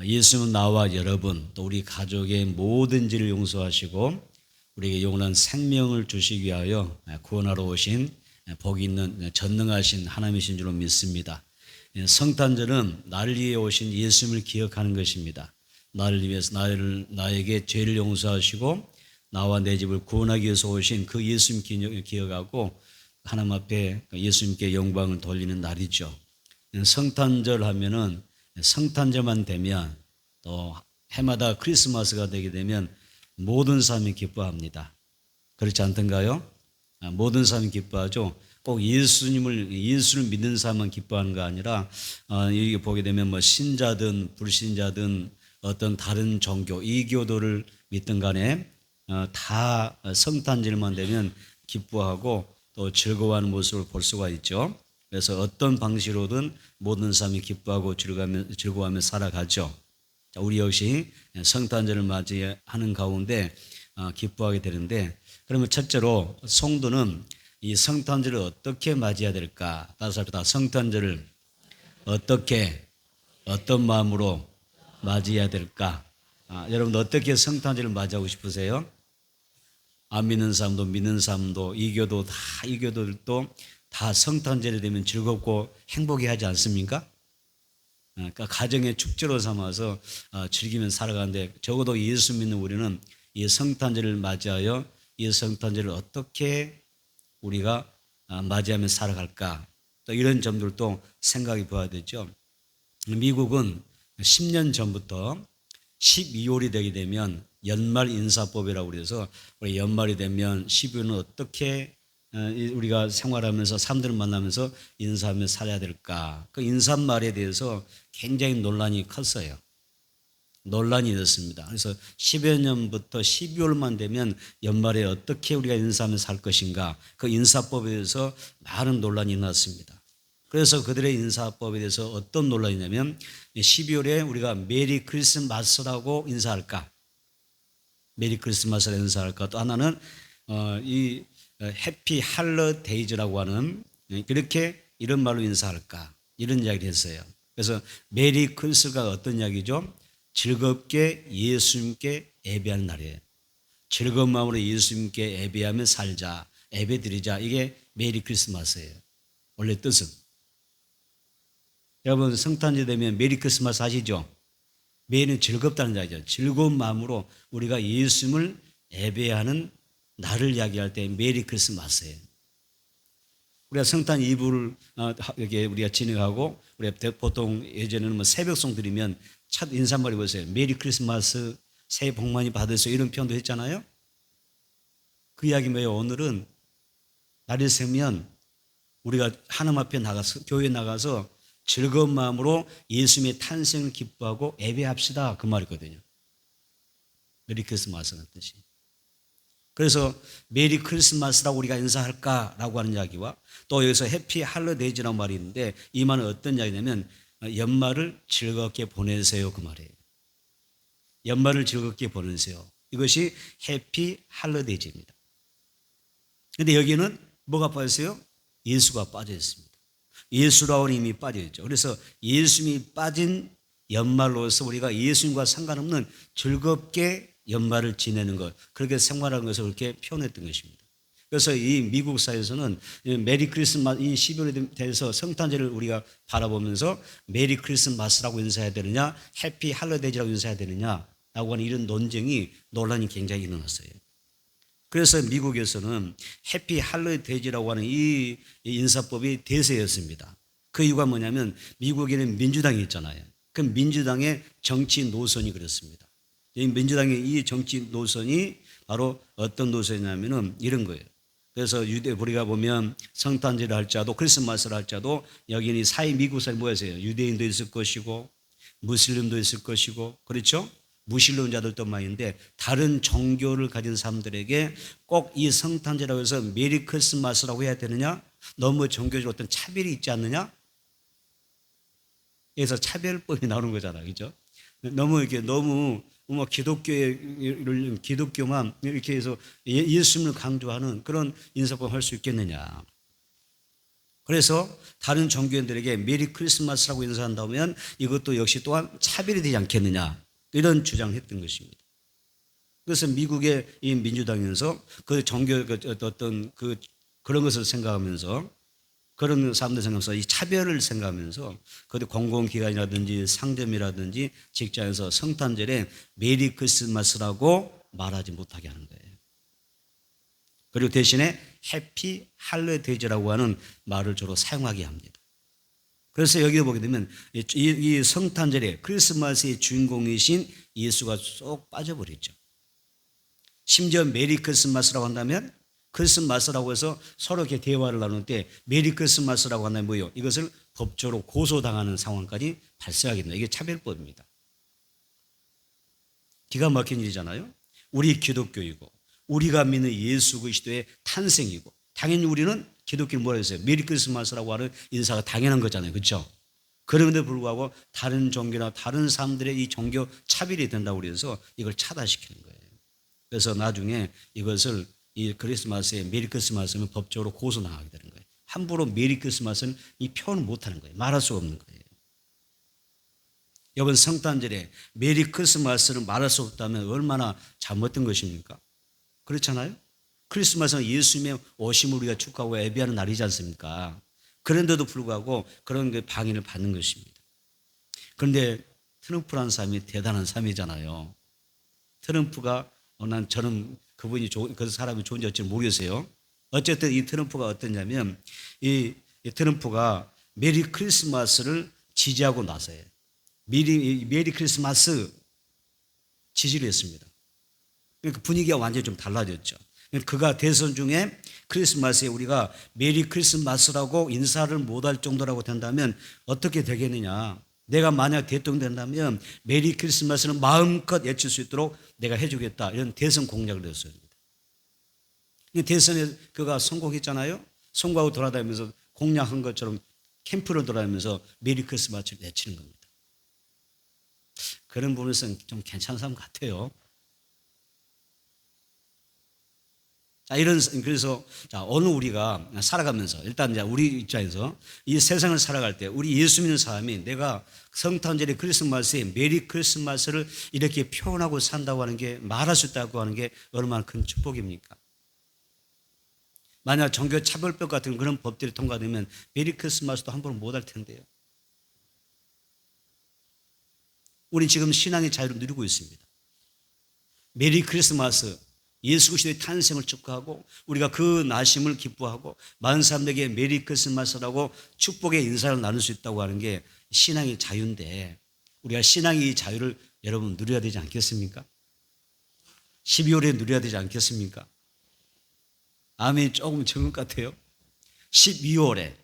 예수님은 나와 여러분 또 우리 가족의 모든 죄를 용서하시고 우리에게 영원한 생명을 주시기 위하여 구원하러 오신 복 있는 전능하신 하나님이신 줄로 믿습니다. 성탄절은 나를 위해 오신 예수님을 기억하는 것입니다. 나를 위해서 나에게 죄를 용서하시고 나와 내 집을 구원하기 위해서 오신 그 예수님 기억하고 하나님 앞에 예수님께 영광을 돌리는 날이죠. 성탄절 하면은 성탄절만 되면 또 해마다 크리스마스가 되게 되면 모든 사람이 기뻐합니다. 그렇지 않던가요? 모든 사람이 기뻐하죠. 꼭 예수를 믿는 사람만 기뻐하는 거 아니라 여기 보게 되면 뭐 신자든 불신자든 어떤 다른 종교 이교도를 믿든 간에 다 성탄절만 되면 기뻐하고 또 즐거워하는 모습을 볼 수가 있죠. 그래서 어떤 방식으로든 모든 사람이 기뻐하고 즐거워하며 살아가죠. 우리 역시 성탄절을 맞이하는 가운데 기뻐하게 되는데, 그러면 첫째로 성도는 이 성탄절을 어떻게 맞이해야 될까? 다시 합시다. 성탄절을 어떻게 어떤 마음으로 맞이해야 될까? 여러분 어떻게 성탄절을 맞이하고 싶으세요? 안 믿는 사람도 믿는 사람도 이교도들도 다 성탄절이 되면 즐겁고 행복해 하지 않습니까? 그러니까 가정의 축제로 삼아서 즐기면 살아가는데, 적어도 예수 믿는 우리는 이 성탄절을 맞이하여 이 성탄절을 어떻게 우리가 맞이하며 살아갈까? 또 이런 점들도 생각해 봐야 되죠. 미국은 10년 전부터 12월이 되게 되면 연말 인사법이라고 그래서 우리 연말이 되면 12월은 어떻게 우리가 생활하면서 사람들을 만나면서 인사하며 살아야 될까? 그 인사말에 대해서 굉장히 논란이 컸어요. 논란이 있었습니다. 그래서 10여 년부터 12월만 되면 연말에 어떻게 우리가 인사하며 살 것인가? 그 인사법에 대해서 많은 논란이 났습니다. 그래서 그들의 인사법에 대해서 어떤 논란이냐면 12월에 우리가 메리 크리스마스라고 인사할까? 메리 크리스마스라고 인사할까? 또 하나는 이 해피 할러데이즈라고 하는, 그렇게 이런 말로 인사할까? 이런 이야기를 했어요. 그래서 메리 크리스마스가 어떤 이야기죠? 즐겁게 예수님께 예배하는 날이에요. 즐거운 마음으로 예수님께 예배하며 살자, 예배 드리자. 이게 메리 크리스마스예요. 원래 뜻은. 여러분 성탄절 되면 메리 크리스마스 하시죠? 메리는 즐겁다는 이야기죠. 즐거운 마음으로 우리가 예수님을 예배하는 날을 이야기할 때 메리 크리스마스예요. 우리가 성탄 이브를 이렇게 우리가 진행하고, 우리가 보통 예전에는 뭐 새벽송 드리면 첫 인사말이 보세요. 메리 크리스마스, 새해 복 많이 받으세요. 이런 표현도 했잖아요. 그 이야기 뭐예요? 오늘은 날이 새면 우리가 하나님 앞에 나가서, 교회에 나가서 즐거운 마음으로 예수님의 탄생을 기뻐하고 예배합시다. 그 말이거든요. 메리 크리스마스라는 뜻이. 그래서 메리 크리스마스라고 우리가 인사할까라고 하는 이야기와, 또 여기서 해피 할러데이즈라는 말이 있는데, 이 말은 어떤 이야기냐면 연말을 즐겁게 보내세요, 그 말이에요. 연말을 즐겁게 보내세요. 이것이 해피 할러데이즈입니다. 그런데 여기는 뭐가 빠졌어요? 예수가 빠져 있습니다. 예수라고는 이미 빠져 있죠. 그래서 예수님이 빠진 연말로서 우리가 예수님과 상관없는 즐겁게 연말을 지내는 것, 그렇게 생활하는 것을 그렇게 표현했던 것입니다. 그래서 이 미국 사회에서는 메리 크리스마스, 이 12월에 대해서 성탄절을 우리가 바라보면서 메리 크리스마스라고 인사해야 되느냐, 해피 할러데이라고 인사해야 되느냐라고 하는 이런 논란이 굉장히 일어났어요. 그래서 미국에서는 해피 할러데이라고 하는 이 인사법이 대세였습니다. 그 이유가 뭐냐면 미국에는 민주당이 있잖아요. 그 민주당의 정치 노선이 그렇습니다. 이 민주당의 이 정치 노선이 바로 어떤 노선이냐면은 이런 거예요. 그래서 우리가 보면 성탄절을 할지라도 크리스마스를 할지라도 여기는 사회 미국 사회 뭐였어요? 유대인도 있을 것이고 무슬림도 있을 것이고, 그렇죠? 무신론자들도 많이 있는데 다른 종교를 가진 사람들에게 꼭 이 성탄절이라고 해서 메리 크리스마스라고 해야 되느냐? 너무 종교적으로 어떤 차별이 있지 않느냐? 여기서 차별법이 나오는 거잖아요. 그죠? 너무 기독교만 이렇게 해서 예수님을 강조하는 그런 인사법 할 수 있겠느냐? 그래서 다른 종교인들에게 메리 크리스마스라고 인사한다면 이것도 역시 또한 차별이 되지 않겠느냐, 이런 주장을 했던 것입니다. 그래서 미국의 이 민주당에서 그 종교 어떤 그런 것을 생각하면서, 그런 사람들 생각하면서 이 차별을 생각하면서 그 공공기관이라든지 상점이라든지 직장에서 성탄절에 메리 크리스마스라고 말하지 못하게 하는 거예요. 그리고 대신에 해피 할리데이즈라고 하는 말을 주로 사용하게 합니다. 그래서 여기 보게 되면 이 성탄절에 크리스마스의 주인공이신 예수가 쏙 빠져버렸죠. 심지어 메리 크리스마스라고 한다면, 크리스마스라고 해서 서로 이렇게 대화를 나눌 때 메리 크리스마스라고 한다면 뭐예요? 이것을 법적으로 고소당하는 상황까지 발생하게 됩니다. 이게 차별법입니다. 기가 막힌 일이잖아요. 우리 기독교이고 우리가 믿는 예수 그리스도의 탄생이고, 당연히 우리는 기독교를 뭐라 했어요? 메리 크리스마스라고 하는 인사가 당연한 거잖아요. 그렇죠? 그런데도 불구하고 다른 종교나 다른 사람들의 이 종교 차별이 된다고 그래서 이걸 차단시키는 거예요. 그래서 나중에 이것을 이 크리스마스에 메리 크리스마스는 법적으로 고소당하게 되는 거예요. 함부로 메리 크리스마스는 이 표현을 못하는 거예요. 말할 수 없는 거예요. 이번 성탄절에 메리 크리스마스를 말할 수 없다면 얼마나 잘못된 것입니까? 그렇잖아요. 크리스마스는 예수님의 오심을 우리가 축하하고 예배하는 날이지 않습니까? 그런데도 불구하고 그런 방해를 받는 것입니다. 그런데 트럼프라는 사람이 대단한 사람이잖아요. 트럼프가 저는 그 사람이 좋은지 어찌 모르겠어요. 어쨌든 이 트럼프가 어떠냐면, 이 트럼프가 메리 크리스마스를 지지하고 나서요. 메리 크리스마스 지지를 했습니다. 그러니까 분위기가 완전히 좀 달라졌죠. 그가 대선 중에 크리스마스에 우리가 메리 크리스마스라고 인사를 못할 정도라고 된다면 어떻게 되겠느냐. 내가 만약 대통령 된다면 메리 크리스마스는 마음껏 외칠 수 있도록 내가 해주겠다, 이런 대선 공약을 했습니다. 대선에 그가 성공했잖아요. 선거하고 돌아다니면서 공약한 것처럼 캠프를 돌아다니면서 메리 크리스마스를 외치는 겁니다. 그런 부분에서는 좀 괜찮은 사람 같아요. 그래서 오늘 우리가 살아가면서 일단 이제 우리 입장에서 이 세상을 살아갈 때 우리 예수 믿는 사람이 내가 성탄절에 크리스마스에 메리 크리스마스를 이렇게 표현하고 산다고 하는 게, 말할 수 있다고 하는 게 얼마나 큰 축복입니까? 만약 종교 차별법 같은 그런 법들이 통과되면 메리 크리스마스도 함부로 못할 텐데요. 우리 지금 신앙의 자유를 누리고 있습니다. 메리 크리스마스, 예수 그리스도의 탄생을 축하하고 우리가 그 나심을 기뻐하고 많은 사람들에게 메리 크리스마스라고 축복의 인사를 나눌 수 있다고 하는 게 신앙의 자유인데, 우리가 신앙의 자유를 여러분 누려야 되지 않겠습니까? 12월에 누려야 되지 않겠습니까? 아멘이 조금 적은 것 같아요. 12월에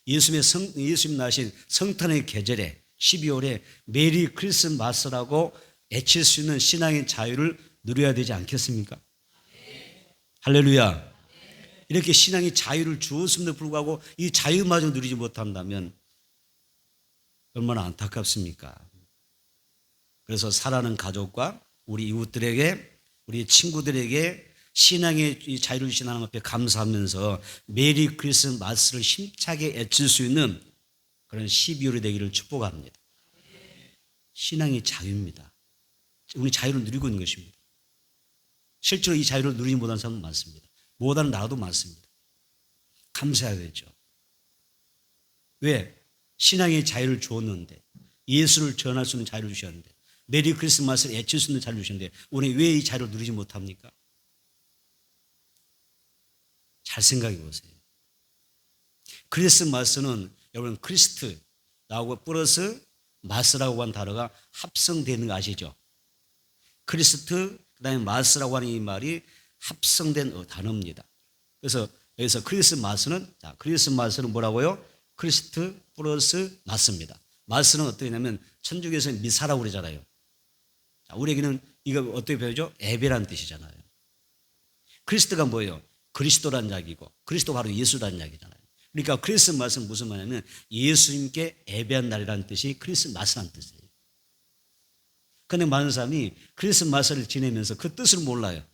예수님 나신 성탄의 계절에 12월에 메리 크리스마스라고 외칠 수 있는 신앙의 자유를 누려야 되지 않겠습니까? 할렐루야. 이렇게 신앙의 자유를 주었음에도 불구하고 이 자유마저 누리지 못한다면 얼마나 안타깝습니까? 그래서 사랑하는 가족과 우리 이웃들에게, 우리 친구들에게 신앙의 이 자유를 주신 하나님 앞에 감사하면서 메리 크리스마스를 힘차게 외칠 수 있는 그런 12월이 되기를 축복합니다. 신앙의 자유입니다. 우리 자유를 누리고 있는 것입니다. 실제로 이 자유를 누리지 못하는 사람도 많습니다. 못하는 나라도 많습니다. 감사해야겠죠. 왜? 신앙의 자유를 주었는데, 예수를 전할 수 있는 자유를 주셨는데, 메리 크리스마스를 외칠 수 있는 자유를 주셨는데 우리 왜 이 자유를 누리지 못합니까? 잘 생각해 보세요. 크리스마스는 여러분 크리스트 나오고 플러스 마스라고 하는 단어가 합성되는 거 아시죠? 크리스트 그다음에 마스라고 하는 이 말이 합성된 단어입니다. 그래서 여기서 크리스마스는 뭐라고요? 크리스트 플러스 마스입니다. 마스는 어떻게 되냐면 천주교에서 미사라고 그러잖아요. 우리에게는 이거 어떻게 배우죠? 예배라는 뜻이잖아요. 크리스트가 뭐예요? 그리스도라는 이야기고, 그리스도 바로 예수라는 이야기잖아요. 그러니까 크리스마스는 무슨 말이냐면 예수님께 예배한 날이라는 뜻이 크리스마스라는 뜻이에요. 그런데 많은 사람이 크리스마스를 지내면서 그 뜻을 몰라요.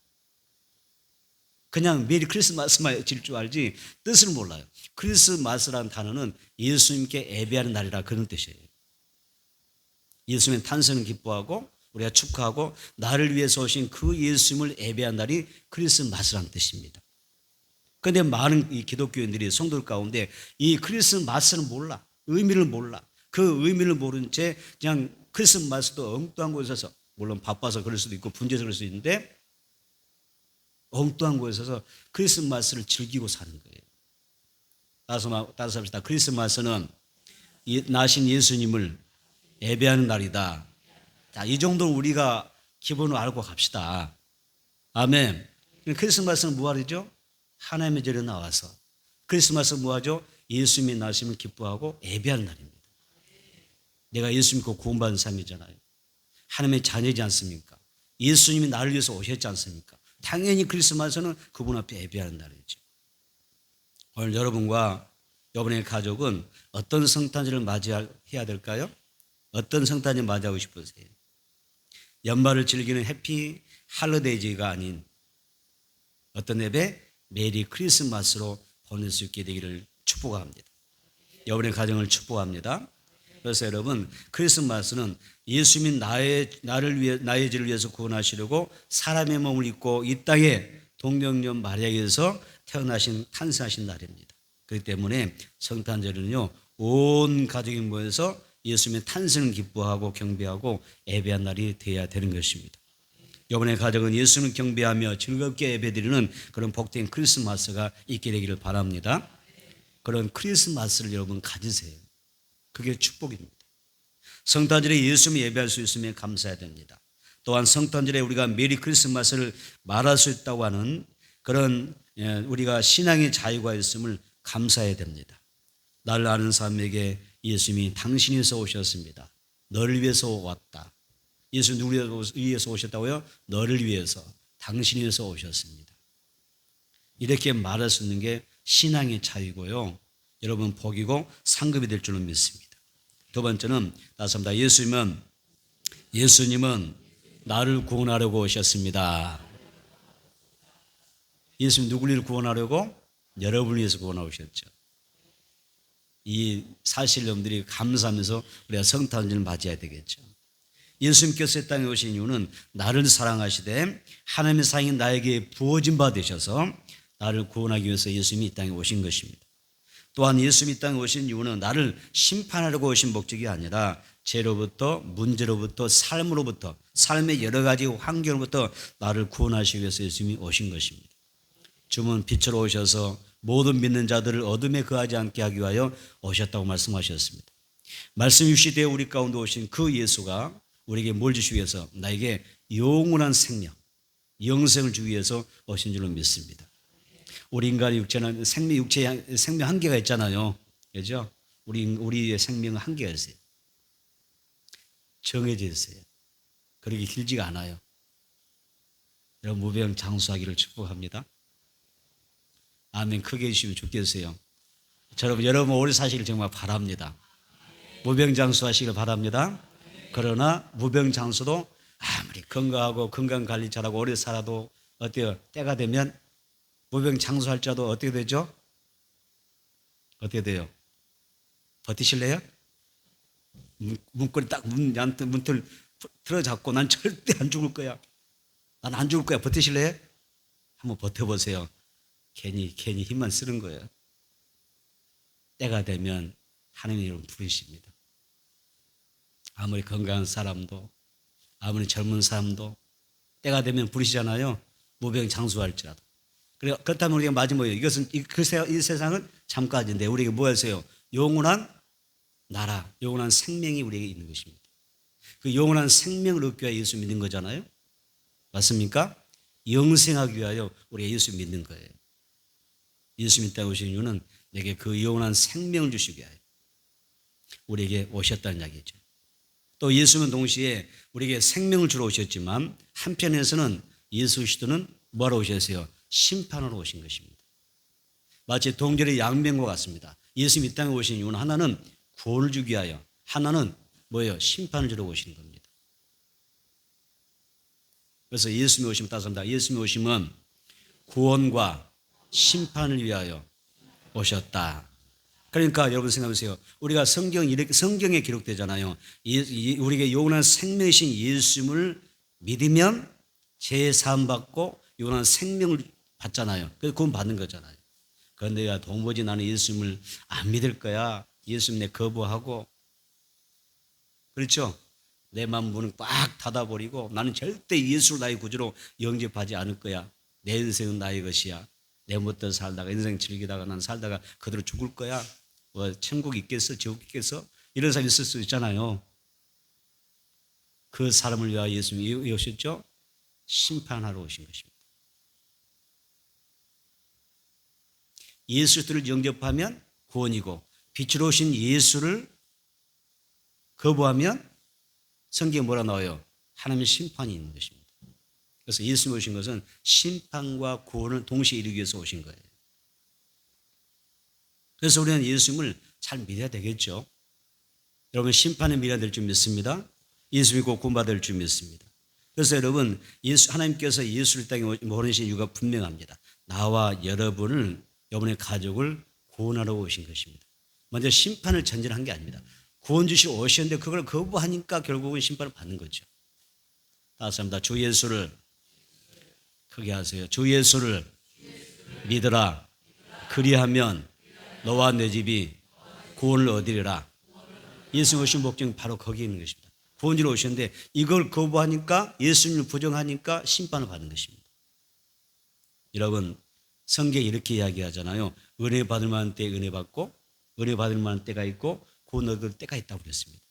그냥 메리 크리스마스만 질 줄 알지 뜻을 몰라요. 크리스마스라는 단어는 예수님께 예배하는 날이라 그런 뜻이에요. 예수님의 탄생을 기뻐하고 우리가 축하하고 나를 위해서 오신 그 예수님을 예배한 날이 크리스마스라는 뜻입니다. 그런데 많은 이 기독교인들이 성도들 가운데 이 크리스마스는 몰라. 의미를 몰라. 그 의미를 모른 채 그냥 크리스마스도 엉뚱한 곳에서, 물론 바빠서 그럴 수도 있고 분주해서 그럴 수 있는데 엉뚱한 곳에서 크리스마스를 즐기고 사는 거예요. 따라서 합시다. 크리스마스는 나신 예수님을 예배하는 날이다. 자, 이 정도 우리가 기본으로 알고 갑시다. 아멘. 크리스마스는 무엇이죠? 하나님의 절에 나와서. 크리스마스는 무엇이죠? 예수님의 나심을 기뻐하고 예배하는 날입니다. 내가 예수 믿고 구원받은 삶이잖아요. 하나님의 자녀이지 않습니까? 예수님이 나를 위해서 오셨지 않습니까? 당연히 크리스마스는 그분 앞에 예배하는 날이죠. 오늘 여러분과 여러분의 가족은 어떤 성탄절을 맞이해야 될까요? 어떤 성탄절 맞이하고 싶으세요? 연말을 즐기는 해피 할러데이즈가 아닌 어떤 예배? 메리 크리스마스로 보낼 수 있게 되기를 축복합니다. 여러분의 가정을 축복합니다. 그래서 여러분, 크리스마스는 예수님이 나를 위해, 나의 죄를 위해서 구원하시려고 사람의 몸을 입고 이 땅에 동정녀 마리아에게서 태어나신 탄생하신 날입니다. 그렇기 때문에 성탄절은요, 온 가족이 모여서 예수님의 탄생을 기뻐하고 경배하고 예배한 날이 되어야 되는 것입니다. 여러분의 가정은 예수님을 경배하며 즐겁게 예배드리는 그런 복된 크리스마스가 있게 되기를 바랍니다. 그런 크리스마스를 여러분 가지세요. 그게 축복입니다. 성탄절에 예수님을 예배할 수 있으면 감사해야 됩니다. 또한 성탄절에 우리가 메리 크리스마스를 말할 수 있다고 하는 그런 우리가 신앙의 자유가 있음을 감사해야 됩니다. 나를 아는 사람에게 예수님이 당신이 위해서 오셨습니다. 너를 위해서 왔다. 예수 누구를 위해서 오셨다고요? 너를 위해서, 당신이 위해서 오셨습니다. 이렇게 말할 수 있는 게 신앙의 자유고요. 여러분 복이고 상급이 될 줄은 믿습니다. 두 번째는 나섭니다. 예수님은 나를 구원하려고 오셨습니다. 예수님 누구를 구원하려고? 여러분을 위해서 구원하셨죠. 이 사실 여러분들이 감사하면서 우리가 성탄절을 맞이해야 되겠죠. 예수님께서 이 땅에 오신 이유는 나를 사랑하시되 하나님의 사랑이 나에게 부어진 바 되셔서 나를 구원하기 위해서 예수님이 이 땅에 오신 것입니다. 또한 예수님이 이 땅에 오신 이유는 나를 심판하려고 오신 목적이 아니라 죄로부터, 문제로부터, 삶으로부터, 삶의 여러 가지 환경으로부터 나를 구원하시기 위해서 예수님이 오신 것입니다. 주는 빛으로 오셔서 모든 믿는 자들을 어둠에 거하지 않게 하기 위하여 오셨다고 말씀하셨습니다. 말씀이 시대에 우리 가운데 오신 그 예수가 우리에게 뭘 주시기 위해서? 나에게 영원한 생명, 영생을 주기 위해서 오신 줄로 믿습니다. 우리 인간의 육체는 육체의 생명 한계가 있잖아요. 그렇죠? 우리의 생명은 한계가 있어요. 정해져 있어요. 그렇게 길지가 않아요. 여러분 무병장수하기를 축복합니다. 아멘. 크게 해주시면 좋겠어요. 여러분 오래 사시길 정말 바랍니다. 무병장수하시길 바랍니다. 그러나 무병장수도 아무리 건강하고 건강관리 잘하고 오래 살아도 어때요? 때가 되면 무병장수할 자도 어떻게 되죠? 어떻게 돼요? 버티실래요? 문고리 딱 문틀 틀어잡고 난 절대 안 죽을 거야. 난 안 죽을 거야. 버티실래요? 한번 버텨보세요. 괜히 힘만 쓰는 거예요. 때가 되면 하나님이 여러분 부르십니다. 아무리 건강한 사람도 아무리 젊은 사람도 때가 되면 부르시잖아요. 무병장수할지라도. 그렇다면 우리가 마지막에 이것은 이 세상은 잠깐인데 우리에게 뭐 하세요? 영원한 나라, 영원한 생명이 우리에게 있는 것입니다. 그 영원한 생명을 얻기 위하여 예수 믿는 거잖아요. 맞습니까? 영생하기 위하여 우리가 예수 믿는 거예요. 예수 믿다고 오신 이유는 내게 그 영원한 생명을 주시기 위하여 우리에게 오셨다는 이야기죠. 또 예수는 동시에 우리에게 생명을 주러 오셨지만 한편에서는 예수 그리스도는 뭐하러 오셨어요? 심판하러 오신 것입니다. 마치 동절의 양면과 같습니다. 예수님이 이 땅에 오신 이유는 하나는 구원을 주기 위하여, 하나는 뭐예요? 심판을 주러 오시는 겁니다. 그래서 예수님이 오시면 따섭니다. 예수님이 오시면 구원과 심판을 위하여 오셨다. 그러니까 여러분 생각해보세요. 우리가 성경에 기록되잖아요. 우리에게 영원한 생명이신 예수님을 믿으면 죄 사함 받고 영원한 생명을 받잖아요. 그래서 구원 받는 거잖아요. 그런데 내가 도무지 나는 예수님을 안 믿을 거야. 예수님 내 거부하고, 그렇죠? 내 마음 문을 꽉 닫아버리고 나는 절대 예수를 나의 구주로 영접하지 않을 거야. 내 인생은 나의 것이야. 내 멋대로 살다가 인생 즐기다가 난 살다가 그대로 죽을 거야. 뭐 천국 있겠어? 지옥 있겠어? 이런 사람이 있을 수 있잖아요. 그 사람을 위하여 예수님이 왜 오셨죠? 심판하러 오신 것입니다. 예수를 영접하면 구원이고 빛으로 오신 예수를 거부하면 성경에 뭐라 나와요? 하나님의 심판이 있는 것입니다. 그래서 예수님 오신 것은 심판과 구원을 동시에 이루기 위해서 오신 거예요. 그래서 우리는 예수님을 잘 믿어야 되겠죠. 여러분 심판에 믿어야 될 줄 믿습니다. 예수 믿고 구원받을 줄 믿습니다. 그래서 여러분 하나님께서 예수를 땅에 보내신 이유가 분명합니다. 나와 여러분의 가족을 구원하러 오신 것입니다. 먼저 심판을 전제한 게 아닙니다. 구원 주시러 오셨는데 그걸 거부하니까 결국은 심판을 받는 거죠. 다시 한번 주 예수를 크게 하세요. 주 예수를 믿으라. 그리하면 너와 내 집이 구원을 얻으리라. 예수님 오신 목적은 바로 거기에 있는 것입니다. 구원 주러 오셨는데 이걸 거부하니까 예수님을 부정하니까 심판을 받는 것입니다. 여러분 성경에 이렇게 이야기하잖아요. 은혜 받을 만한 때 은혜 받고 은혜 받을 만한 때가 있고 구원 얻을 때가 있다고 그랬습니다.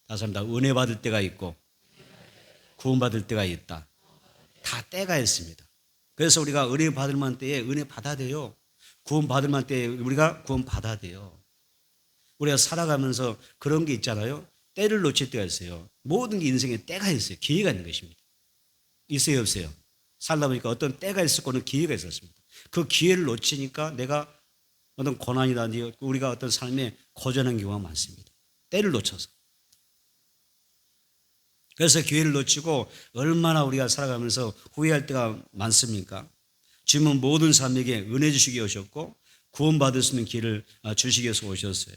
다시 한번 은혜 받을 때가 있고 구원 받을 때가 있다. 다 때가 있습니다. 그래서 우리가 은혜 받을 만한 때에 은혜 받아야 돼요. 구원 받을 만한 때에 우리가 구원 받아야 돼요. 우리가 살아가면서 그런 게 있잖아요. 때를 놓칠 때가 있어요. 모든 게 인생에 때가 있어요. 기회가 있는 것입니다. 있어요, 없어요? 살다 보니까 어떤 때가 있을 거는 기회가 있었습니다. 그 기회를 놓치니까 내가 어떤 고난이라든지 우리가 어떤 삶에 고전한 경우가 많습니다. 때를 놓쳐서. 그래서 기회를 놓치고 얼마나 우리가 살아가면서 후회할 때가 많습니까? 주님은 모든 사람에게 은혜 주시기 오셨고 구원받을 수 있는 길을 주시기 위해서 오셨어요.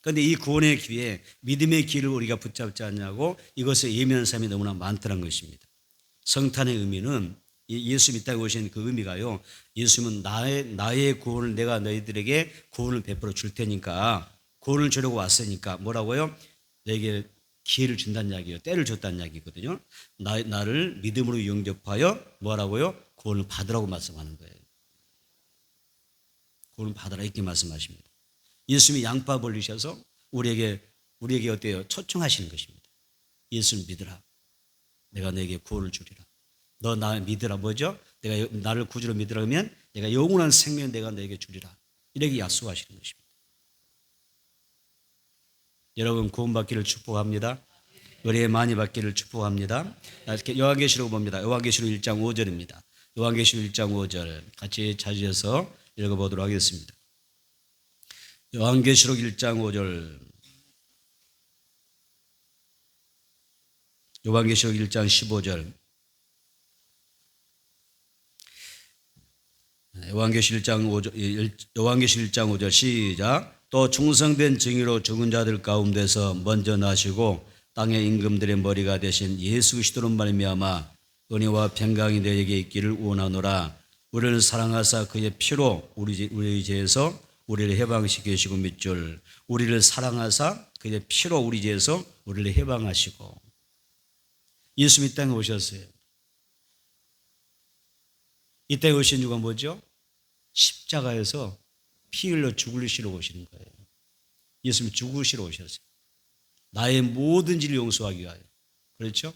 그런데 이 구원의 기회, 믿음의 길을 우리가 붙잡지 않냐고 이것을 예민한 사람이 너무나 많다는 것입니다. 성탄의 의미는 예수님 이 땅에 오신 그 의미가요. 예수님은 나의 구원을 내가 너희들에게 구원을 베풀어 줄 테니까 구원을 주려고 왔으니까 뭐라고요? 내게 기회를 준다는 이야기예요. 때를 줬다는 이야기거든요. 나를 믿음으로 영접하여 뭐라고요? 구원을 받으라고 말씀하는 거예요. 구원을 받으라 이렇게 말씀하십니다. 예수님이 양파 벌리셔서 우리에게 어때요? 초청하시는 것입니다. 예수를 믿으라. 내가 너에게 구원을 주리라. 너 나 믿으라 뭐죠? 내가 나를 구주로 믿으라 하면 내가 영원한 생명 내가 너에게 주리라. 이렇게 약속하시는 것입니다. 여러분 구원받기를 축복합니다. 은혜 많이 받기를 축복합니다. 요한계시록 봅니다. 요한계시록 1장 5절입니다. 요한계시록 1장 5절 같이 찾으셔서 읽어보도록 하겠습니다. 요한계시록 1장 5절 요한계시록 1장 15절 요한계시록 1장 5절 시작. 또 충성된 증인으로 죽은 자들 가운데서 먼저 나시고 땅의 임금들의 머리가 되신 예수 그리스도로 말미암아 은혜와 평강이 너에게 있기를 원하노라. 우리를 사랑하사 그의 피로 우리 죄에서 우리를 해방시키시고 밑줄 우리를 사랑하사 그의 피로 우리 죄에서 우리를 해방하시고. 예수님 이 땅에 오셨어요. 이 땅에 오신 이유가 뭐죠? 십자가에서 피 흘려 죽으시러 오시는 거예요. 예수님 죽으시러 오셨어요. 나의 모든 죄를 용서하기 위하여. 그렇죠?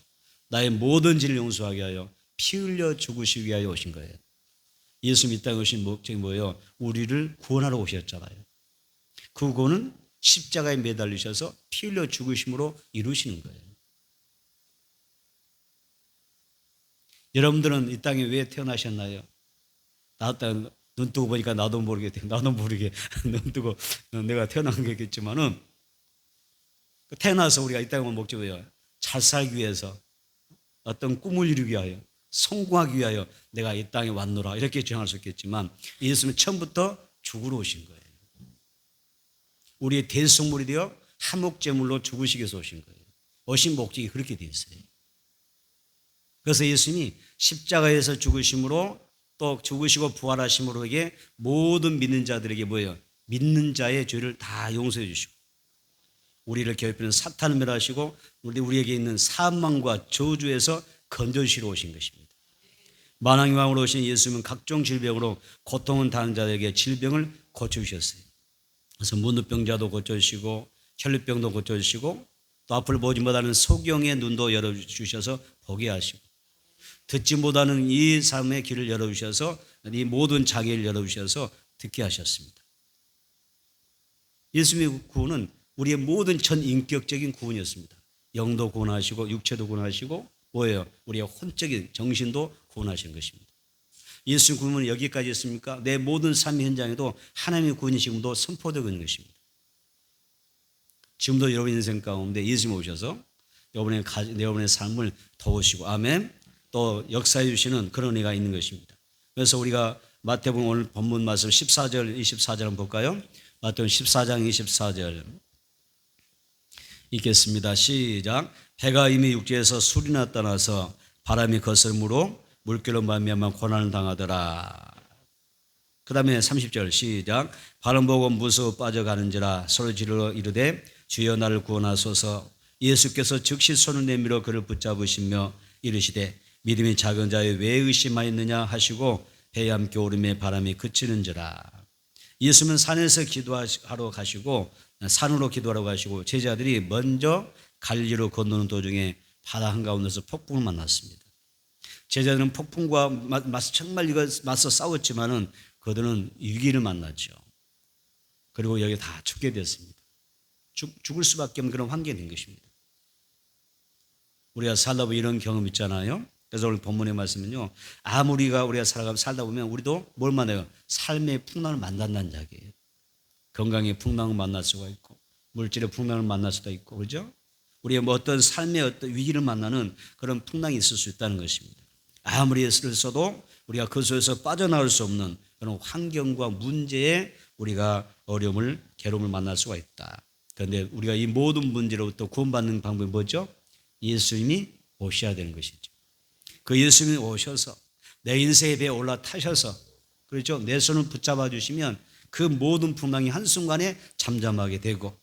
나의 모든 죄를 용서하기 위하여 피 흘려 죽으시기 위하여 오신 거예요. 예수님 이 땅에 오신 목적이 뭐예요? 우리를 구원하러 오셨잖아요. 그 구원은 십자가에 매달리셔서 피 흘려 죽으심으로 이루시는 거예요. 여러분들은 이 땅에 왜 태어나셨나요? 눈 뜨고 보니까 나도 모르게 눈 뜨고 내가 태어난 거겠지만은 태어나서 우리가 이 땅에 온 목적이 뭐예요? 잘 살기 위해서 어떤 꿈을 이루기 위하여 성공하기 위하여 내가 이 땅에 왔노라 이렇게 주장할 수 있겠지만 예수님은 처음부터 죽으러 오신 거예요. 우리의 대속물이 되어 한목제물로 죽으시기 위해서 오신 거예요. 오신 목적이 그렇게 되어 있어요. 그래서 예수님이 십자가에서 죽으심으로 또 죽으시고 부활하심으로 이게 모든 믿는 자들에게 뭐예요? 믿는 자의 죄를 다 용서해 주시고 우리를 괴롭히는 사탄을 멸하시고 우리에게 있는 사망과 저주에서 건져주시러 오신 것입니다. 만왕의 왕으로 오신 예수님은 각종 질병으로 고통을 당하는 자들에게 질병을 고쳐주셨어요. 그래서 문둥병자도 고쳐주시고 혈류병도 고쳐주시고 또 앞을 보지 못하는 소경의 눈도 열어주셔서 보게 하시고 듣지 못하는 이 삶의 길을 열어주셔서 이 모든 장애를 열어주셔서 듣게 하셨습니다. 예수님의 구원은 우리의 모든 전 인격적인 구원이었습니다. 영도 구원하시고 육체도 구원하시고 뭐예요? 우리의 혼적인 정신도 구원하신 것입니다. 예수님 구원은 여기까지 있습니까? 내 모든 삶의 현장에도 하나님의 구원이 지금도 선포되고 있는 것입니다. 지금도 여러분 인생 가운데 예수님 오셔서 여러분의 삶을 도우시고 아멘 또 역사해 주시는 그런 은혜가 있는 것입니다. 그래서 우리가 마태복음 오늘 본문 말씀 14절 24절 한번 볼까요? 마태복음 14장 24절 읽겠습니다. 시작. 해가 이미 육지에서 술이나 떠나서 바람이 거스름으로 물결로 말미암아 고난을 당하더라. 그 다음에 30절 시작. 바람 보고 무서워 빠져가는지라 소리 지르러 이르되 주여 나를 구원하소서. 예수께서 즉시 손을 내밀어 그를 붙잡으시며 이르시되 믿음이 작은 자여 왜 의심하였느냐 하시고 배에 함께 오름에 바람이 그치는지라. 예수님은 산에서 기도하러 가시고 산으로 기도하러 가시고 제자들이 먼저 갈리로 건너는 도중에 바다 한가운데서 폭풍을 만났습니다. 제자들은 폭풍과 정말 맞서 싸웠지만은 그들은 위기를 만났죠. 그리고 여기 다 죽게 됐습니다. 죽을 수밖에 없는 그런 환경이 된 것입니다. 우리가 살다 보면 이런 경험 있잖아요. 그래서 오늘 본문의 말씀은요. 우리가 살다 보면 우리도 뭘 만나요? 삶의 풍랑을 만난다는 이야기예요. 건강의 풍랑을 만날 수가 있고 물질의 풍랑을 만날 수도 있고 그렇죠? 우리의 어떤 삶의 어떤 위기를 만나는 그런 풍랑이 있을 수 있다는 것입니다. 아무리 애쓰를 써도 우리가 그 속에서 빠져나올 수 없는 그런 환경과 문제에 우리가 어려움을 괴로움을 만날 수가 있다. 그런데 우리가 이 모든 문제로부터 구원받는 방법이 뭐죠? 예수님이 오셔야 되는 것이죠. 그 예수님이 오셔서 내 인생의 배에 올라타셔서 그렇죠? 내 손을 붙잡아 주시면 그 모든 풍랑이 한순간에 잠잠하게 되고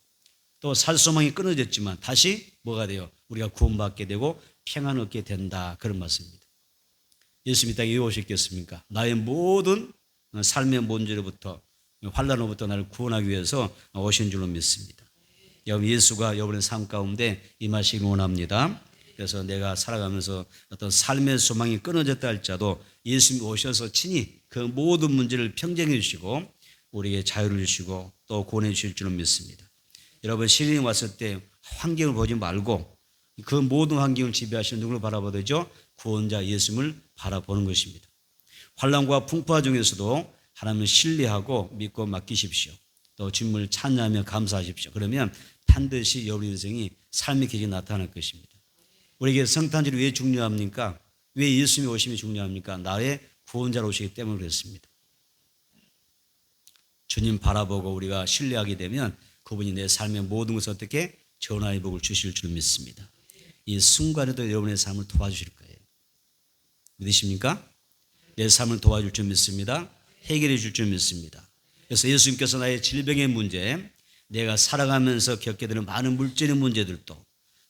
또 살소망이 끊어졌지만 다시 뭐가 돼요? 우리가 구원받게 되고 평안을 얻게 된다. 그런 말씀입니다. 예수님이 땅에 왜 오셨겠습니까? 나의 모든 삶의 문제로부터 환난으로부터 나를 구원하기 위해서 오신 줄로 믿습니다. 여러분 예수가 여러분의 삶 가운데 임하시기 원합니다. 그래서 내가 살아가면서 어떤 삶의 소망이 끊어졌다 할지라도 예수님이 오셔서 친히 그 모든 문제를 평정해 주시고 우리에게 자유를 주시고 또 구원해 주실 줄로 믿습니다. 여러분 시련이 왔을 때 환경을 보지 말고 그 모든 환경을 지배하시는 누구를 바라봐야 되죠? 구원자 예수님을 바라보는 것입니다. 환난과 풍파 중에서도 하나님을 신뢰하고 믿고 맡기십시오. 또 주님을 찬양하며 감사하십시오. 그러면 반드시 여러분 인생이 삶의 길이 나타날 것입니다. 우리에게 성탄절이 왜 중요합니까? 왜 예수님이 오심이 중요합니까? 나의 구원자로 오시기 때문에 그렇습니다. 주님 바라보고 우리가 신뢰하게 되면 그분이 내 삶의 모든 것을 어떻게 전화의 복을 주실 줄 믿습니다. 이 순간에도 여러분의 삶을 도와주실 거예요. 믿으십니까? 내 삶을 도와줄 줄 믿습니다. 해결해 줄 줄 믿습니다. 그래서 예수님께서 나의 질병의 문제, 내가 살아가면서 겪게 되는 많은 물질의 문제들도,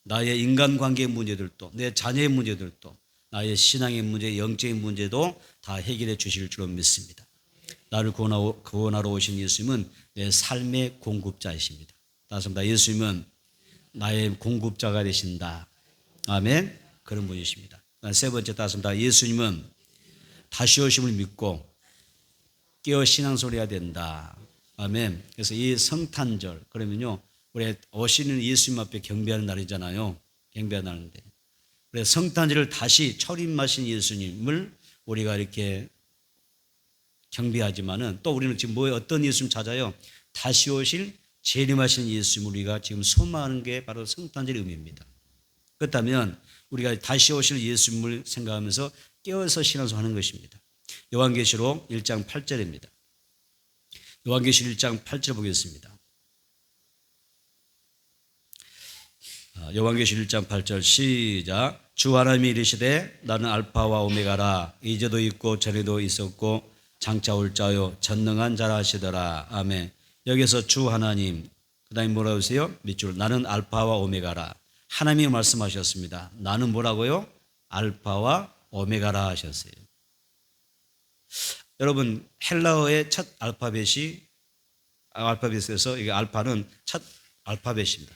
나의 인간관계의 문제들도, 내 자녀의 문제들도, 나의 신앙의 문제, 영적인 문제도 다 해결해 주실 줄로 믿습니다. 나를 구원하러 오신 예수님은 내 삶의 공급자이십니다. 다시 한번 예수님은 나의 공급자가 되신다. 아멘. 그런 분이십니다. 세 번째 다시 한번 예수님은 다시 오심을 믿고 깨어 신앙소리해야 된다. 아멘. 그래서 이 성탄절 그러면요 우리 오시는 예수님 앞에 경배하는 날이잖아요. 경배하는 날인데 그래서 성탄절을 다시 초림하신 예수님을 우리가 이렇게 경배하지만은 또 우리는 지금 어떤 예수님 찾아요? 다시 오실 재림하신 예수님을 우리가 지금 소망하는 게 바로 성탄절의 의미입니다. 그렇다면 우리가 다시 오실 예수님을 생각하면서 깨어서 신앙생활하는 것입니다. 요한계시록 1장 8절입니다. 요한계시록 1장 8절 보겠습니다. 요한계시록 1장 8절 시작. 주 하나님이 이르시되 나는 알파와 오메가라. 이제도 있고 전에도 있었고 장차 올 자요 전능한 자라 하시더라. 아멘. 여기서 주 하나님, 그 다음에 뭐라고 하세요? 밑줄. 나는 알파와 오메가라. 하나님이 말씀하셨습니다. 나는 뭐라고요? 알파와 오메가라 하셨어요. 여러분, 헬라어의 첫 알파벳에서 이게 알파는 첫 알파벳입니다.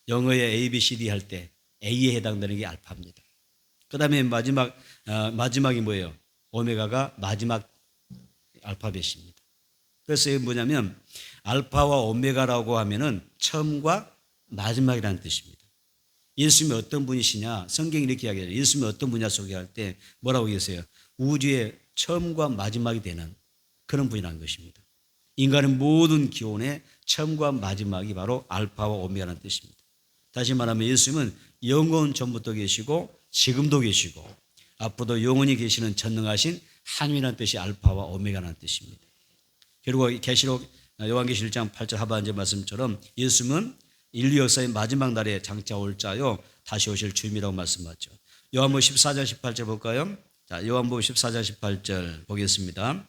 영어의 A, B, C, D 할 때 A에 해당되는 게 알파입니다. 그 다음에 마지막이 뭐예요? 오메가가 마지막 알파벳입니다. 그래서 이게 뭐냐면 알파와 오메가라고 하면은 처음과 마지막이라는 뜻입니다. 예수님이 어떤 분이시냐? 성경이 이렇게 이야기해요. 예수님이 어떤 분이냐 소개할 때 뭐라고 계세요? 우주의 처음과 마지막이 되는 그런 분이라는 것입니다. 인간의 모든 기원의 처음과 마지막이 바로 알파와 오메가라는 뜻입니다. 다시 말하면 예수님은 영원 전부터 계시고 지금도 계시고 앞으로도 영원히 계시는 전능하신 하나님이라는 뜻이 알파와 오메가라는 뜻입니다. 그리고 요한계시록 1장 8절 하반절 말씀처럼 예수님은 인류 역사의 마지막 날에 장차 올 자요 다시 오실 주님이라고 말씀하죠. 요한복음 14장 18절 볼까요? 자, 요한복음 14장 18절 보겠습니다.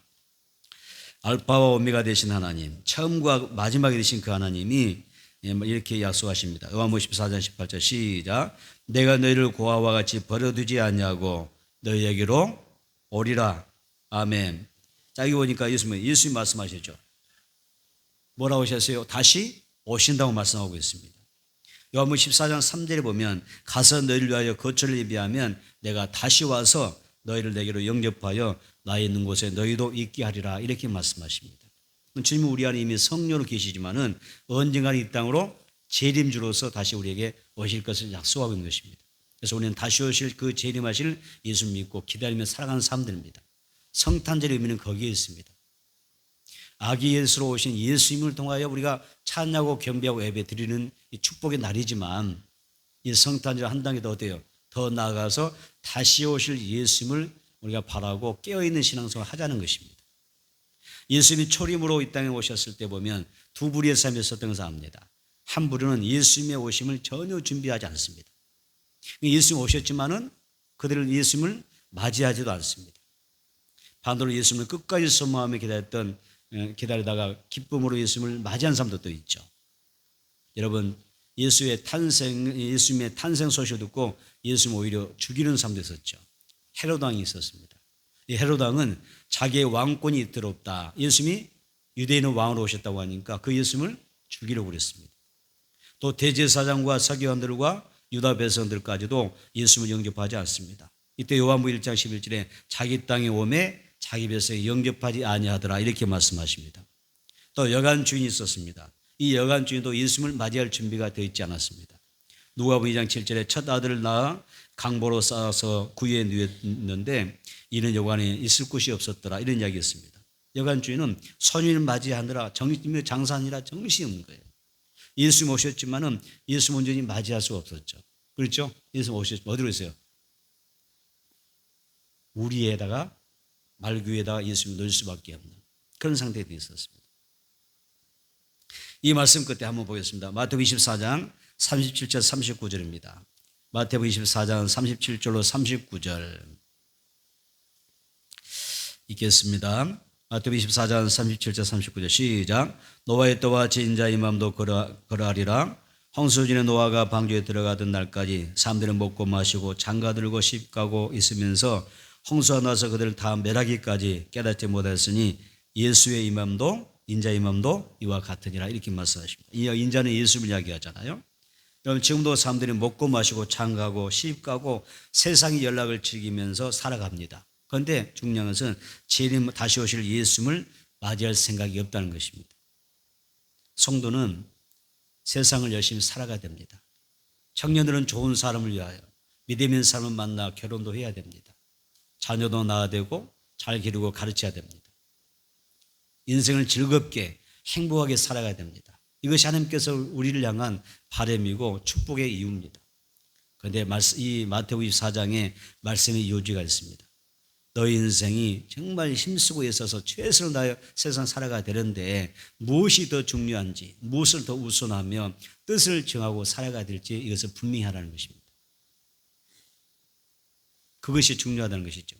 알파와 오메가 되신 하나님, 처음과 마지막이 되신 그 하나님이 이렇게 약속하십니다. 요한복음 14장 18절 시작. 내가 너희를 고아와 같이 버려두지 않냐고 너희에게로 오리라. 아멘. 자, 여기 보니까 예수님이 말씀하셨죠. 뭐라고 하셨어요? 다시 오신다고 말씀하고 있습니다. 요한복음 14장 3절에 보면 가서 너희를 위하여 거처를 예비하면 내가 다시 와서 너희를 내게로 영접하여 나의 있는 곳에 너희도 있게 하리라. 이렇게 말씀하십니다. 주님은 우리 안에 이미 성령으로 계시지만은 언젠가는 이 땅으로 재림주로서 다시 우리에게 오실 것을 약속하고 있는 것입니다. 그래서 우리는 다시 오실 그 재림하실 예수 믿고 기다리며 살아가는 사람들입니다. 성탄절의 의미는 거기에 있습니다. 아기 예수로 오신 예수님을 통하여 우리가 찬양하고 경배하고 예배 드리는 이 축복의 날이지만 이 성탄절 한 단계 더 어때요? 더 나아가서 다시 오실 예수님을 우리가 바라고 깨어있는 신앙생활을 하자는 것입니다. 예수님이 초림으로 이 땅에 오셨을 때 보면 두 부류의 삶이 있었던 것을 압니다. 한 부류는 예수님의 오심을 전혀 준비하지 않습니다. 예수님 오셨지만은 그들은 예수님을 맞이하지도 않습니다. 반대로 예수님을 끝까지 소망하며 기다리다가 기쁨으로 예수님을 맞이한 사람도 또 있죠. 여러분, 예수님의 탄생 소식을 듣고 예수님 오히려 죽이는 사람도 있었죠. 헤롯 왕이 있었습니다. 이 헤롯 왕은 자기의 왕권이 있도록 예수님이 유대인의 왕으로 오셨다고 하니까 그 예수님을 죽이려고 그랬습니다. 또 대제사장과 서기관들과 유다 백성들까지도 예수님을 영접하지 않습니다. 이때 요한복음 1장 11절에 자기 땅에 오매 자기 백성에 영접하지 아니하더라 이렇게 말씀하십니다. 또 여관 주인이 있었습니다. 이 여관 주인도 예수님을 맞이할 준비가 되어 있지 않았습니다. 누가복음 2장 7절에 첫 아들을 낳아 강보로 쌓아서 구유에 누웠는데 이는 여관에 있을 곳이 없었더라 이런 이야기였습니다. 여관 주인은 손님을 맞이하느라 장사하느라 정신이 없는 거예요. 예수님 오셨지만은 예수님 온전히 맞이할 수가 없었죠. 그렇죠? 예수님 오셨지만 어디로 있어요? 우리에다가 말귀에다가 예수님을 넣을 수밖에 없는 그런 상태에 있었습니다. 이 말씀 끝에 한번 보겠습니다. 마태복음 24장 37절 39절입니다. 마태복음 24장 37절로 39절 읽겠습니다. 마태복음 24장 37절 39절 시작. 노아의 때와 진자의 맘도 그러하리라. 홍수전에 노아가 방주에 들어가던 날까지 사람들은 먹고 마시고 장가들고 씹가고 있으면서 홍수가 나서 그들을 다 멸하기까지 깨닫지 못했으니 예수의 임함도 인자의 임함도 이와 같으니라 이렇게 말씀하십니다. 이 인자는 예수를 이야기하잖아요. 여러분 지금도 사람들이 먹고 마시고 장가고 씹가고 세상의 연락을 즐기면서 살아갑니다. 그런데 중요한 것은 재림 다시 오실 예수님을 맞이할 생각이 없다는 것입니다. 성도는 세상을 열심히 살아가야 됩니다. 청년들은 좋은 사람을 위하여 믿음 있는 사람을 만나 결혼도 해야 됩니다. 자녀도 낳아야 되고 잘 기르고 가르쳐야 됩니다. 인생을 즐겁게 행복하게 살아가야 됩니다. 이것이 하나님께서 우리를 향한 바람이고 축복의 이유입니다. 그런데 이 마태복음 24장에 말씀의 요지가 있습니다. 너희 인생이 정말 힘쓰고 있어서 최선을 다해 세상 살아가야 되는데 무엇이 더 중요한지, 무엇을 더 우선하며 뜻을 정하고 살아가야 될지 이것을 분명히 하라는 것입니다. 그것이 중요하다는 것이죠.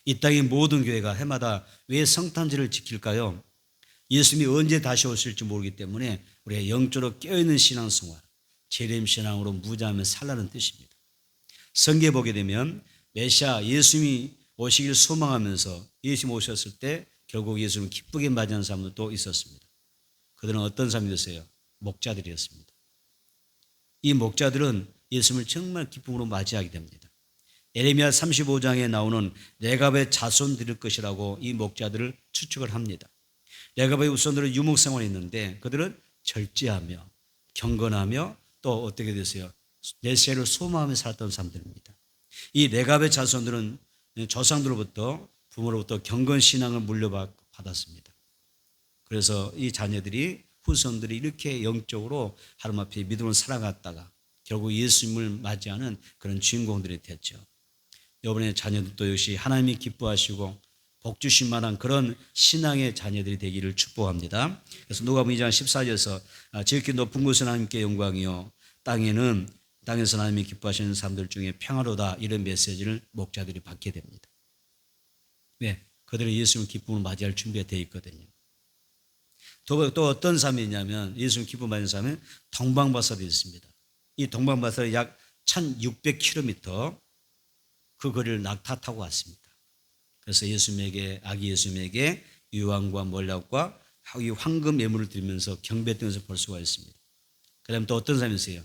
이 땅의 모든 교회가 해마다 왜 성탄절을 지킬까요? 예수님이 언제 다시 오실지 모르기 때문에 우리가 영적으로 깨어있는 신앙생활, 재림 신앙으로 무장하며 살라는 뜻입니다. 성경에 보게 되면 메시아 예수님이 오시기를 소망하면서 예수님 오셨을 때 결국 예수님을 기쁘게 맞이하는 사람들도 있었습니다. 그들은 어떤 사람이었어요? 목자들이었습니다. 이 목자들은 예수님을 정말 기쁨으로 맞이하게 됩니다. 예레미야 35장에 나오는 레갑의 자손 드릴 것이라고 이 목자들을 추측을 합니다. 레갑의 후손들은 유목생활이 있는데 그들은 절제하며 경건하며 또 어떻게 됐어요? 메시아를 소망하며 살았던 사람들입니다. 이 레갑의 자손들은 조상들로부터 부모로부터 경건신앙을 물려받았습니다. 그래서 이 자녀들이 후손들이 이렇게 영적으로 하나님 앞에 믿음을 살아갔다가 결국 예수님을 맞이하는 그런 주인공들이 됐죠. 여러분의 자녀들도 역시 하나님이 기뻐하시고 복 주실 만한 그런 신앙의 자녀들이 되기를 축복합니다. 그래서 누가복음 2장 14절에서 지극히 높은 곳은 하나님께 영광이요 땅에서 하나님이 기뻐하시는 사람들 중에 평화로다 이런 메시지를 목자들이 받게 됩니다. 왜? 그들은 예수님을 기쁨으로 맞이할 준비가 되어 있거든요. 또 어떤 사람이냐면 예수님 기쁨 받는 사람은 동방바사들이 있습니다. 이 동방바사를 약 1600km 그 거리를 낙타 타고 왔습니다. 그래서 아기 예수님에게 유황과 몰약과 이 황금 예물을 드리면서 경배했던 것을 볼 수가 있습니다. 그 다음에 또 어떤 사람이 있어요?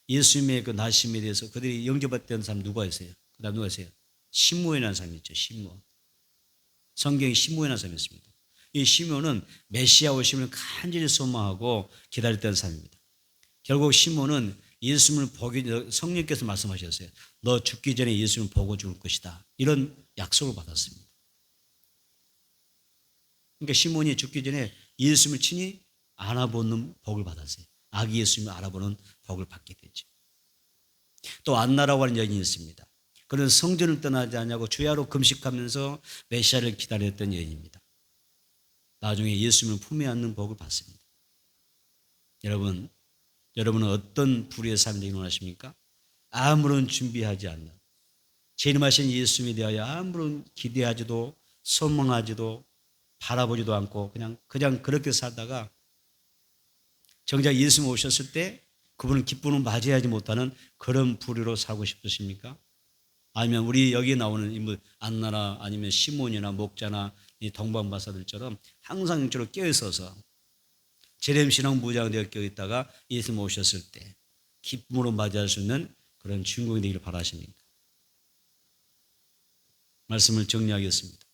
예수님의 그 나심에 대해서 그들이 영접했던 사람 누가 있어요? 그 다음 누가 있어요? 시므온이라는 사람이 있죠. 시므온. 성경에 시므온이라는 사람이 있습니다. 이 시므온은 메시아 오심을 간절히 소망하고 기다렸던 사람입니다. 결국 시므온은 예수님을 성령께서 말씀하셨어요. 너 죽기 전에 예수님을 보고 죽을 것이다. 이런 약속을 받았습니다. 그러니까 시므온이 죽기 전에 예수님을 친히 알아보는 복을 받았어요. 아기 예수님을 알아보는 복을 받게 되죠. 또 안나라고 하는 여인이 있습니다. 그는 성전을 떠나지 않냐고 주야로 금식하면서 메시아를 기다렸던 여인입니다. 나중에 예수님을 품에 안는 복을 받습니다. 여러분은 어떤 불의의 삶이 되길 원하십니까? 아무런 준비하지 않는 재림하신 예수님에 대하여 아무런 기대하지도 소망하지도 바라보지도 않고 그냥 그렇게 살다가 정작 예수님 오셨을 때 그분을 기쁨으로 맞이하지 못하는 그런 불의로 살고 싶으십니까? 아니면 우리 여기 나오는 인물 안나나 아니면 시몬이나 목자나 이 동방바사들처럼 항상 영적으로 깨어있어서 재림신앙 무장되어 깨어있다가 예수님 오셨을 때 기쁨으로 맞이할 수 있는 그런 주인공이 되기를 바라십니까? 말씀을 정리하겠습니다.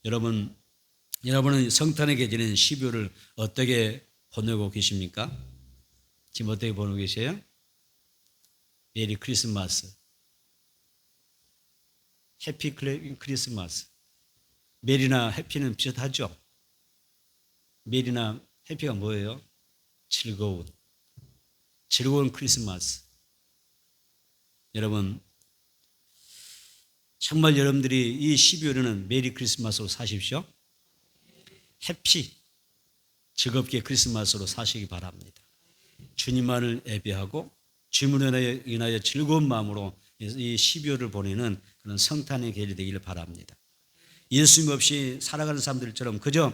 여러분은 성탄의 계절인 12월을 어떻게 보내고 계십니까? 지금 어떻게 보내고 계세요? 메리 크리스마스. 해피 크리스마스. 메리나 해피는 비슷하죠? 메리나 해피가 뭐예요? 즐거운 크리스마스. 여러분, 정말 여러분들이 이 12월에는 메리 크리스마스로 사십시오. 해피, 즐겁게 크리스마스로 사시기 바랍니다. 주님만을 예배하고 주님을 인하여 즐거운 마음으로 이 12월을 보내는 그런 성탄의 계절이 되기를 바랍니다. 예수님 없이 살아가는 사람들처럼 그저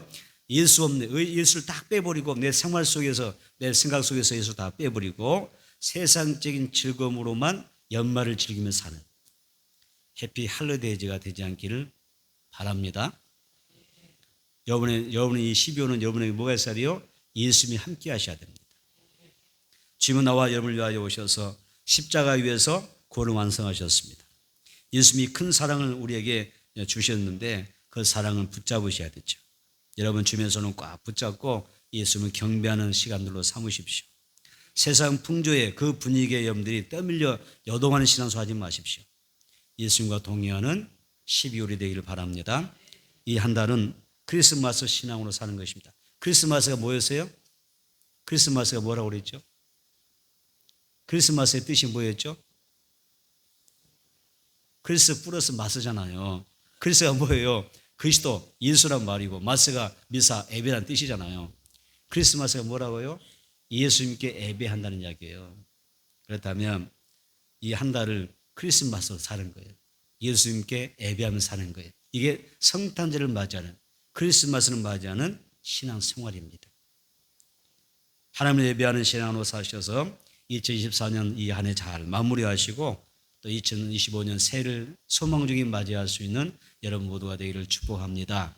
예수를 딱 빼버리고 내 생활 속에서 내 생각 속에서 예수 다 빼버리고 세상적인 즐거움으로만 연말을 즐기며 사는 해피 할리데이즈가 되지 않기를 바랍니다. 여러분의 이 12호는 여러분에게 뭐가 있어야 돼요? 예수님이 함께 하셔야 됩니다. 주님은 나와 여러분을 위하여 오셔서 십자가 위에서 구원을 완성하셨습니다. 예수님이 큰 사랑을 우리에게 주셨는데 그 사랑을 붙잡으셔야 되죠. 여러분 주님의 손을 꽉 붙잡고 예수님을 경배하는 시간들로 삼으십시오. 세상 풍조의 그 분위기에 여러분들이 떠밀려 여동하는 신앙생활 하지 마십시오. 예수님과 동의하는 12월이 되기를 바랍니다. 이 한 달은 크리스마스 신앙으로 사는 것입니다. 크리스마스가 뭐였어요? 크리스마스가 뭐라고 그랬죠? 크리스마스의 뜻이 뭐였죠? 크리스 플러스 마스잖아요. 크리스가 뭐예요? 그리스도, 예수란 말이고 마스가 미사, 예배란 뜻이잖아요. 크리스마스가 뭐라고요? 예수님께 예배한다는 이야기예요. 그렇다면 이 한 달을 크리스마스로 사는 거예요. 예수님께 예배하면서 사는 거예요. 이게 성탄절을 맞이하는, 크리스마스를 맞이하는 신앙 생활입니다. 하나님을 예배하는 신앙으로 사셔서 2024년 이 한 해 잘 마무리하시고 또 2025년 새해를 소망적인 맞이할 수 있는 여러분 모두가 되기를 축복합니다.